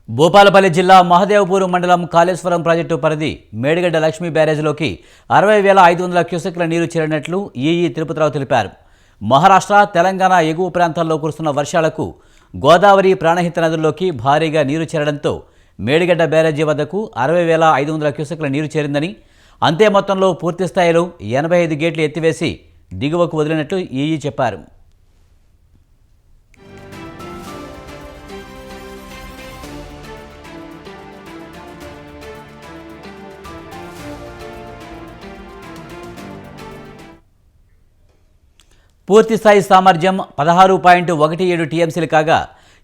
భూపాలపల్లి జిల్లా మహదేవ్పూర్ మండలం కాళేశ్వరం ప్రాజెక్టు పరిధి మేడిగడ్డ లక్ష్మీ బ్యారేజ్లోకి 60,500 క్యూసెక్ల నీరు చేరినట్లు ఈఈ తిరుపతిరావు తెలిపారు. మహారాష్ట్ర, తెలంగాణ ఎగువ ప్రాంతాల్లో కురుస్తున్న వర్షాలకు గోదావరి, ప్రాణహిత నదుల్లోకి భారీగా నీరు చేరడంతో మేడిగడ్డ బ్యారేజీ వద్దకు 60,500 క్యూసెక్ల నీరు చేరిందని, అంతే మొత్తంలో పూర్తి స్థాయిలో 85 గేట్లు ఎత్తివేసి దిగువకు వదిలినట్లు ఈఈ చెప్పారు. పూర్తిస్థాయి సామర్థ్యం 16.17 టీఎంసీలు కాగా,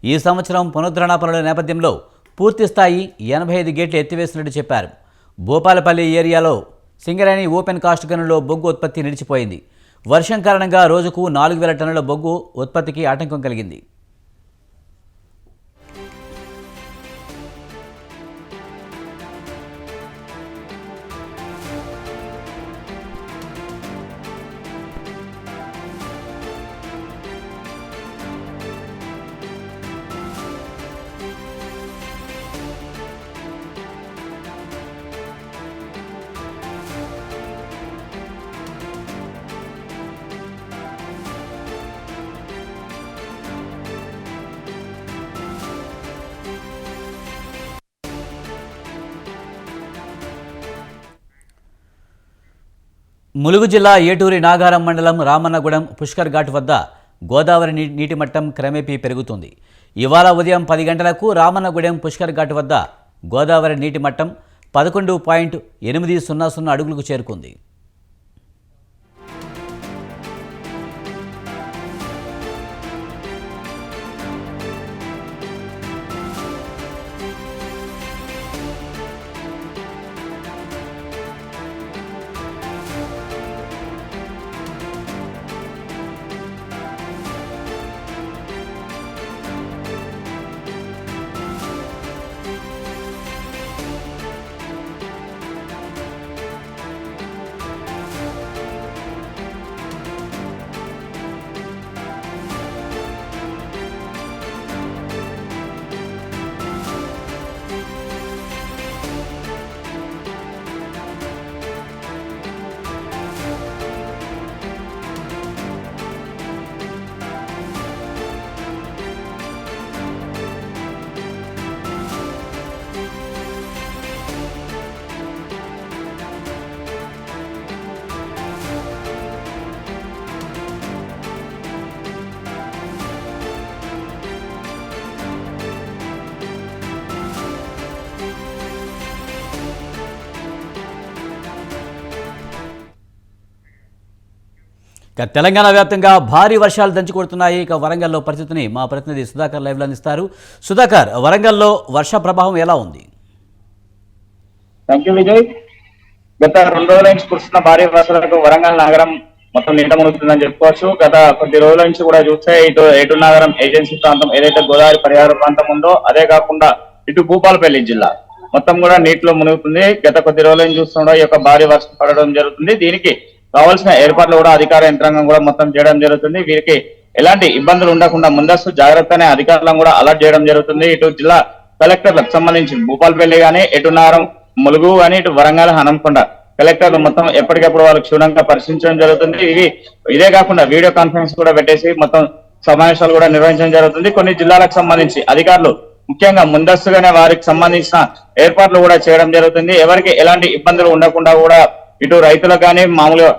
ఈ సంవత్సరం పునరుద్ధరణ పనుల నేపథ్యంలో పూర్తిస్థాయి 85 గేట్లు ఎత్తివేసినట్టు చెప్పారు. భూపాలపల్లి ఏరియాలో సింగరేణి ఓపెన్ కాస్ట్ గనుల్లో బొగ్గు ఉత్పత్తి నిలిచిపోయింది. వర్షం కారణంగా రోజుకు 4,000 టన్నుల బొగ్గు ఉత్పత్తికి ఆటంకం కలిగింది. ములుగు జిల్లా ఏటూరి నాగారం మండలం రామన్నగూడెం పుష్కర్ ఘాట్ వద్ద గోదావరి నీటి మట్టం క్రమేపీ పెరుగుతుంది. ఇవాళ ఉదయం 10 గంటలకు రామన్నగూడెం పుష్కర్ ఘాట్ వద్ద గోదావరి నీటి మట్టం 11.800 అడుగులకు చేరుకుంది. తెలంగాణ వ్యాప్తంగా భారీ వర్షాలు దంచుకొడుతున్నాయి. ఇక వరంగల్లో పరిస్థితిని మా ప్రతినిధి సుధాకర్ లైవ్లో అందిస్తారు. సుధాకర్, వరంగల్లో వర్ష ప్రభావం ఎలా ఉంది? Thank you Vijay. గత 2 రోజుల నుంచి కురుస్తున్న భారీ వర్షాలకు వరంగల్ నగరం మొత్తం నీట మునుగుతుందని చెప్పుకోవచ్చు. గత కొద్ది రోజుల నుంచి కూడా చూస్తే ఇటు ఏటూరు నగరం ఏజెన్సీ ప్రాంతం ఏదైతే గోదావరి పరిహార ప్రాంతం ఉందో అదే కాకుండా ఇటు భూపాలపల్లి జిల్లా మొత్తం కూడా నీటిలో మునుగుతుంది. గత కొద్ది రోజుల నుంచి చూస్తుండో ఈ యొక్క భారీ వర్షం పడడం జరుగుతుంది. దీనికి కావాల్సిన ఏర్పాట్లు కూడా అధికార యంత్రాంగం కూడా మొత్తం చేయడం జరుగుతుంది. వీరికి ఎలాంటి ఇబ్బందులు ఉండకుండా ముందస్తు జాగ్రత్తనే అధికారులను కూడా అలర్ట్ చేయడం జరుగుతుంది. ఇటు జిల్లా కలెక్టర్లకు సంబంధించి భూపాలపల్లి గానీ, ఎటునారం, ములుగు గానీ, ఇటు వరంగల్, హనంకొండ కలెక్టర్లు మొత్తం ఎప్పటికప్పుడు వాళ్ళకి క్షుణ్ణంగా పరిశీలించడం జరుగుతుంది. ఇదే కాకుండా వీడియో కాన్ఫరెన్స్ కూడా పెట్టేసి మొత్తం సమావేశాలు కూడా నిర్వహించడం జరుగుతుంది. కొన్ని జిల్లాలకు సంబంధించి అధికారులు ముఖ్యంగా ముందస్తుగానే వారికి సంబంధించిన ఏర్పాట్లు కూడా చేయడం జరుగుతుంది. ఎవరికి ఎలాంటి ఇబ్బందులు ఉండకుండా కూడా ఇటు రైతులకు కానీ, మామూలుగా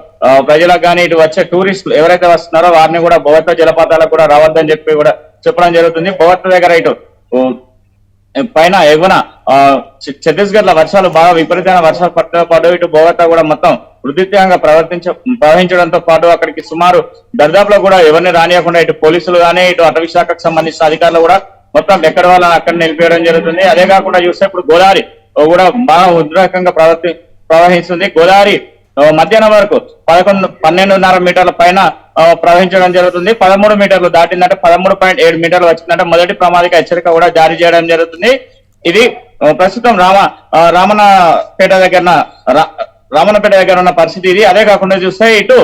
ప్రజలకు కానీ, ఇటు వచ్చే టూరిస్టులు ఎవరైతే వస్తున్నారో వారిని కూడా భోవత్త జలపాతాలకు కూడా రావద్దని చెప్పి కూడా చెప్పడం జరుగుతుంది. భోవత్త దగ్గర ఇటు పైన ఎగువన ఛత్తీస్గఢ్ లో వర్షాలు బాగా విపరీతమైన వర్షాలు పడటంతో పాటు ఇటు భోవత్త కూడా మొత్తం వృద్ధిత్యంగా ప్రవహించడంతో పాటు అక్కడికి సుమారు దర్దాపులో కూడా ఎవరిని రానియకుండా ఇటు పోలీసులు కానీ, ఇటు అటవీ శాఖకు సంబంధించిన అధికారులు కూడా మొత్తం ఎక్కడ వాళ్ళని అక్కడ నిలిపేయడం జరుగుతుంది. అదే కాకుండా చూస్తే ఇప్పుడు గోదావరి కూడా బాగా ఉద్రేకంగా ప్రవహిస్తుంది. గోదావరి మధ్యాహ్నం వరకు 12.5 మీటర్ల పైన ప్రవహించడం జరుగుతుంది. 13 మీటర్లు దాటిందంటే 13.7 మీటర్లు వచ్చిందంటే మొదటి ప్రమాదిక హెచ్చరిక కూడా జారీ చేయడం జరుగుతుంది. ఇది ప్రస్తుతం రామన్నపేట దగ్గర ఉన్న పరిస్థితి ఇది. అదే కాకుండా చూస్తే ఇటు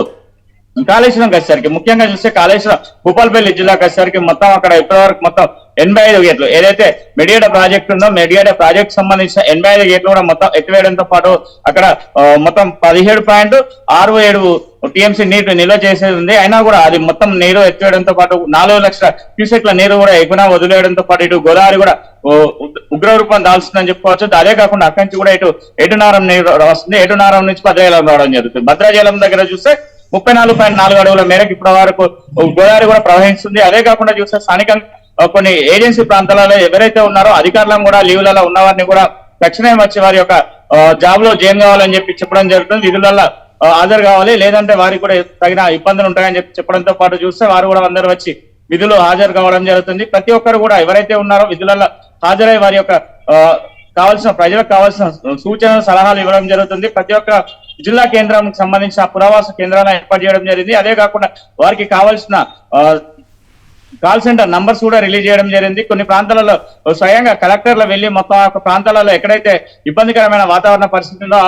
కాళేశ్వరంకి వచ్చేసరికి ముఖ్యంగా చూస్తే కాళేశ్వరం భూపాలపల్లి జిల్లాకి వచ్చేసరికి మొత్తం అక్కడ ఇప్పటివరకు మొత్తం 85 గేట్లు ఏదైతే మెడిగేట ప్రాజెక్ట్ ఉందో మెడిగేట ప్రాజెక్ట్ సంబంధించిన 85 గేట్లు కూడా మొత్తం ఎత్తివేయడంతో పాటు అక్కడ మొత్తం 17.67 టీఎంసీ నీరు నిల్వ చేసేది ఉంది. అయినా కూడా అది మొత్తం నీరు ఎత్తివేయడంతో పాటు 4 లక్షల క్యూసెక్ల నీరు కూడా ఎగున వదిలేయడంతో పాటు ఇటు గోదావరి కూడా ఉగ్ర రూపం దాల్స్తుందని చెప్పుకోవచ్చు. అదే కాకుండా అక్కడి నుంచి కూడా ఇటు ఏటునారం నీరు వస్తుంది. ఏటునారం నుంచి భద్రాచలం రావడం జరుగుతుంది. భద్రాచలం దగ్గర చూస్తే 34.4 అడుగుల మేరకు ఇప్పటి వరకు గోదావరి కూడా ప్రవహిస్తుంది. అదే కాకుండా చూస్తే స్థానికంగా కొన్ని ఏజెన్సీ ప్రాంతాలలో ఎవరైతే ఉన్నారో అధికారులను కూడా లీవ్లలో ఉన్న వారిని కూడా తక్షణమే వచ్చి వారి యొక్క జాబ్ లో జాయిన్ కావాలని చెప్పడం జరుగుతుంది. విధులలో హాజరు కావాలి, లేదంటే వారికి కూడా తగిన ఇబ్బందులు ఉంటాయని చెప్పడంతో పాటు చూస్తే వారు కూడా అందరూ వచ్చి విధులు హాజరు కావడం జరుగుతుంది. ప్రతి ఒక్కరు కూడా ఎవరైతే ఉన్నారో విధులలో హాజరై వారి యొక్క కావాల్సిన ప్రజలకు కావాల్సిన సూచనలు సలహాలు ఇవ్వడం జరుగుతుంది. ప్రతి ఒక్క జిల్లా కేంద్రానికి సంబంధించిన పురావాస కేంద్రాలను ఏర్పాటు చేయడం జరిగింది. అదే కాకుండా వారికి కావాల్సిన కాల్ సెంటర్ నంబర్స్ కూడా రిలీజ్ చేయడం జరిగింది. కొన్ని ప్రాంతాలలో స్వయంగా కలెక్టర్లు వెళ్లి మొత్తం ఆ ప్రాంతాలలో ఎక్కడైతే ఇబ్బందికరమైన వాతావరణ పరిస్థితి ఉందో ఆ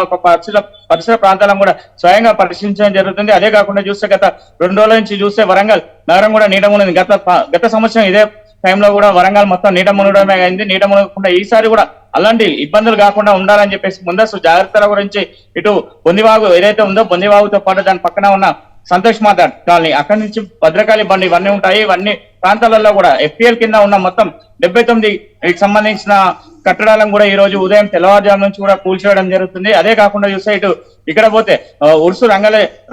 పరిసర ప్రాంతాలను కూడా స్వయంగా పరిశీలించడం జరుగుతుంది. అదే కాకుండా చూస్తే గత 2 రోజుల నుంచి చూస్తే వరంగల్ నగరం కూడా నీట మునిగింది. గత సంవత్సరం ఇదే టైంలో కూడా వరంగల్ మొత్తం నీట మునగడమే అయింది. నీట మునగకుండా ఈసారి కూడా అలాంటి ఇబ్బందులు కాకుండా ఉండాలని చెప్పేసి ముందస్తు జాగ్రత్తల గురించి ఇటు బొందివాగు ఏదైతే ఉందో బొందివాగుతో పాటు దాని పక్కన ఉన్న సంతోష్ మాతాడ్ కాలనీ అక్కడి నుంచి భద్రకాళి బండి ఇవన్నీ ఉంటాయి. ఇవన్నీ ప్రాంతాలలో కూడా ఎఫ్పిఎల్ కింద ఉన్న మొత్తం 79 సంబంధించిన కట్టడాలను కూడా ఈ రోజు ఉదయం తెల్లవారుజాము నుంచి కూడా కూల్చేయడం జరుగుతుంది. అదే కాకుండా చూస్తే ఇటు ఇక్కడ పోతే ఉర్సు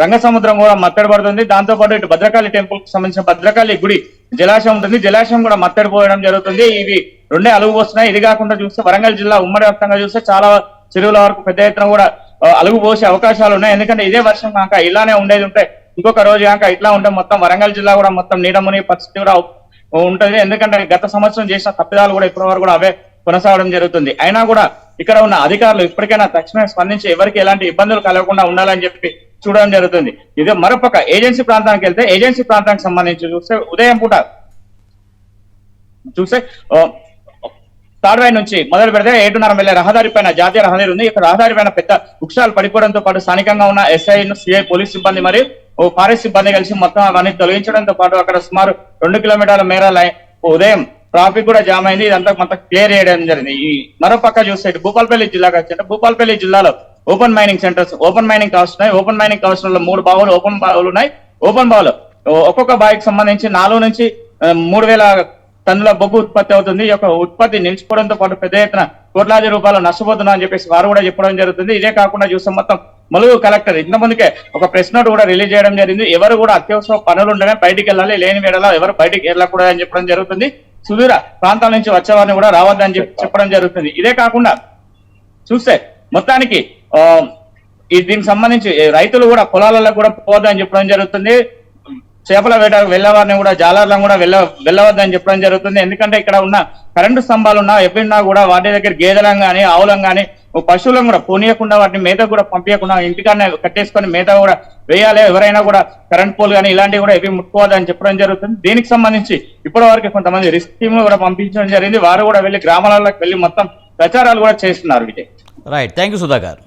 రంగసముద్రం కూడా మత్తడి పడుతుంది. దాంతో పాటు ఇటు భద్రకాళి టెంపుల్ కి సంబంధించిన భద్రకాళి గుడి జలాశయం ఉంటుంది. జలాశయం కూడా మత్తడి పోయడం జరుగుతుంది. ఇవి రెండే అలుగు పోస్తున్నాయి. ఇది కాకుండా చూస్తే వరంగల్ జిల్లా ఉమ్మడి వ్యాప్తంగా చూస్తే చాలా చెరువుల వరకు పెద్ద ఎత్తున కూడా అలుగు పోసే అవకాశాలు ఉన్నాయి. ఎందుకంటే ఇదే వర్షం కాక ఇలానే ఉండేది ఉంటే ఇంకొక రోజు కాక ఇట్లా ఉంటే మొత్తం వరంగల్ జిల్లా కూడా మొత్తం నీట మునిగే పరిస్థితి కూడా ఉంటుంది. ఎందుకంటే గత సంవత్సరం చేసిన తప్పిదాలు కూడా ఇప్పటి వరకు కూడా అవే కొనసాగడం జరుగుతుంది. అయినా కూడా ఇక్కడ ఉన్న అధికారులు ఇప్పటికైనా తక్షణమే స్పందించి ఎవరికి ఎలాంటి ఇబ్బందులు కలగకుండా ఉండాలని చెప్పి చూడడం జరుగుతుంది. ఇదే మరొక ఏజెన్సీ ప్రాంతానికి వెళ్తే ఏజెన్సీ ప్రాంతానికి సంబంధించి చూస్తే ఉదయం పూట చూస్తే తాడ్వాయి నుంచి మొదలు పెడితే 7:30 వెళ్ళే రహదారి పైన జాతీయ రహదారి ఉంది. ఇక్కడ రహదారి పైన పెద్ద వృక్షాలు పడిపోవడంతో పాటు స్థానికంగా ఉన్న ఎస్ఐ సిఐ పోలీస్ సిబ్బంది మరియు ఫారెస్ట్ సిబ్బంది కలిసి మొత్తం అవన్నీ తొలగించడంతో పాటు అక్కడ సుమారు 2 కిలోమీటర్ల మేర ఉదయం ట్రాఫిక్ కూడా జామ్ అయింది. ఇదంతా మొత్తం క్లియర్ చేయడం జరిగింది. ఈ మరో పక్క చూస్తే భూపాలపల్లి జిల్లాకి వచ్చింటే భూపాలపల్లి జిల్లాలో open mining centres open mining కావచ్చు ఉన్నాయి. ఓపెన్ మైనింగ్ కావచ్చు 3 బావులు ఓపెన్ బావులు ఉన్నాయి. ఓపెన్ బావులు ఒక్కొక్క బావికి సంబంధించి 4 నుంచి 3,000 టన్నుల బొగ్గు ఉత్పత్తి అవుతుంది. ఈ యొక్క ఉత్పత్తి నిలిచిపోవడంతో పాటు పెద్ద ఎత్తున కోట్లాది రూపాయలు నష్టపోతున్నా అని చెప్పేసి వారు కూడా చెప్పడం జరుగుతుంది. ఇదే కాకుండా చూస్తే మొత్తం ములుగు కలెక్టర్ ఇంత ముందుకే ఒక ప్రెస్ నోట్ కూడా రిలీజ్ చేయడం జరిగింది. ఎవరు కూడా అత్యవసర పనులు ఉండనే బయటికి వెళ్ళాలి, లేని వేళలో ఎవరు బయటికి వెళ్ళకూడదు అని చెప్పడం జరుగుతుంది. సుదూర ప్రాంతాల నుంచి వచ్చేవారిని కూడా రావద్దని చెప్పడం జరుగుతుంది. ఇదే కాకుండా చూస్తే మొత్తానికి దీనికి సంబంధించి రైతులు కూడా పొలాలలో కూడా పోవద్దని చెప్పడం జరుగుతుంది. చేపల వేటకు వెళ్ళేవారిని కూడా జాలర్లను కూడా వెళ్ళవద్దని చెప్పడం జరుగుతుంది. ఎందుకంటే ఇక్కడ ఉన్న కరెంటు స్తంభాలు ఉన్నా ఎప్పుడన్నా కూడా వాటి దగ్గర గేదెలను కానీ ఆవులను కానీ పశువులను కూడా పోనీయకుండా వాటిని మేత కూడా పంపించకుండా ఇంటికాడనే కట్టేసుకొని మేత కూడా వేయాలి. ఎవరైనా కూడా కరెంట్ పోల్ కానీ ఇలాంటివి కూడా ఏవి ముట్టుకోవద్దని చెప్పడం జరుగుతుంది. దీనికి సంబంధించి ఇప్పటి వరకు కొంతమంది రిస్క్ టీమ్ కూడా పంపించడం జరిగింది. వారు కూడా వెళ్ళి గ్రామాలకు వెళ్ళి మొత్తం ప్రచారాలు కూడా చేస్తున్నారు. Vijay right, thank you Sudhakar.